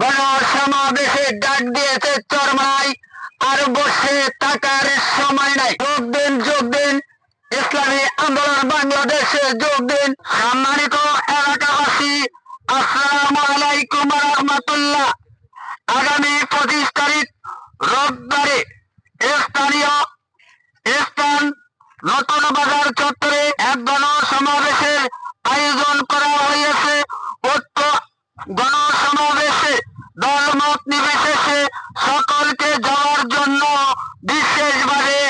গণসমাবেশে ডাক দিয়েছে চরমায়, আর বসে থাকার সময় নাই। যোগ দিন, যোগ দিন, ইসলামী আন্দোলন বাংলাদেশে যোগ দিন। সম্মানিত এলাকাবাসী, আসসালামু আলাইকুম রহমতুল্লাহ। আগামী 25 তারিখ রোববারে স্থানীয় স্থান নতুন বাজার চত্বরে এক গণসমাবেশের আয়োজন করা হয়েছে। উক্ত গণসমাবেশে দলমত নির্বিশেষে সকলকে যাওয়ার জন্য বিশেষভাবে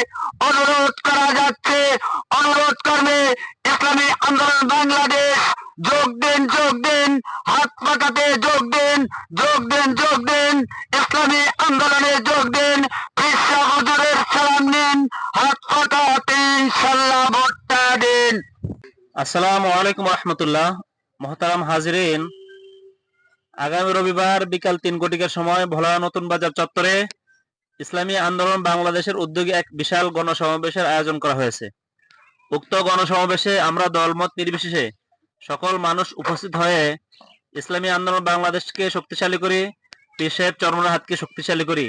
অনুরোধ করা যাচ্ছে। অনুরোধ করবে ইসলামী আন্দোলন বাংলাদেশ, যোগ দিন, যোগ দিন, হাত পাকাতে যোগ দিন, যোগ দিন, যোগ দিন, ইসলামী আন্দোলনে যোগ দিন। বিশ্ব হুজুরের সালাম নিন, হাত পাকাতে ইনশাল্লাহ ভোটটা দিন। আসসালামু আলাইকুম রহমতুল্লাহ। মোহতারাম হাজিরিন, আগামী রবিবার বিকাল 3 সময় ভোলা নতুন বাজার চত্বরে ইসলামী আন্দোলন বাংলাদেশের উদ্যোগে এক বিশাল গণসমাবেশের আয়োজন করা হয়েছে। উক্ত গণসমাবেশে আমরা দলমত নির্বিশেষে সকল মানুষ উপস্থিত হয়ে ইসলামী আন্দোলন বাংলাদেশকে শক্তিশালী করি, পীর সাহেব চরমনার হাতকে শক্তিশালী করি।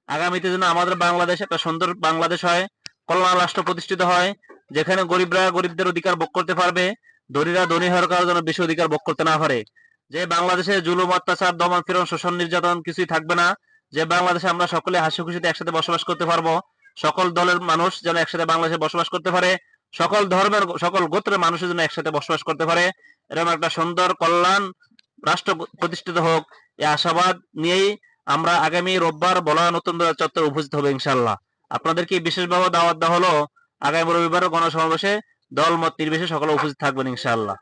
আগামীতে যেন আমাদের বাংলাদেশ একটা সুন্দর বাংলাদেশ হয়, কল্যাণ রাষ্ট্র প্রতিষ্ঠিত হয়, যেখানে গরিবরা গরিবদের অধিকার ভোগ করতে পারবে, ধনীরা ধনী হওয়ার কারণে যেন বেশি অধিকার ভোগ করতে না পারে। যে বাংলাদেশে জুলুম, অত্যাচার, দমন পীড়ন, শোষণ, নির্যাতন কিছুই থাকবে না। যে বাংলাদেশে আমরা সকলে হাসি খুশিতে একসাথে বসবাস করতে পারবো। সকল দলের মানুষ যেন একসাথে বাংলাদেশে বসবাস করতে পারে, সকল ধর্মের সকল গোত্রের মানুষ যেন একসাথে বসবাস করতে পারে। এরকম একটা সুন্দর কল্যাণ রাষ্ট্র প্রতিষ্ঠিত হোক, এই আশাবাদ নিয়েই আমরা আগামী রোববার ভোলা নতুন বাজার চত্বরে উপস্থিত হবে ইনশাআল্লাহ। আপনাদেরকে বিশেষভাবে দাওয়াত দেওয়া হলো। আগামী রবিবার গণসমাবেশে দলমত নির্বিশেষে সকলে উপস্থিত থাকবেন ইনশাআল্লাহ।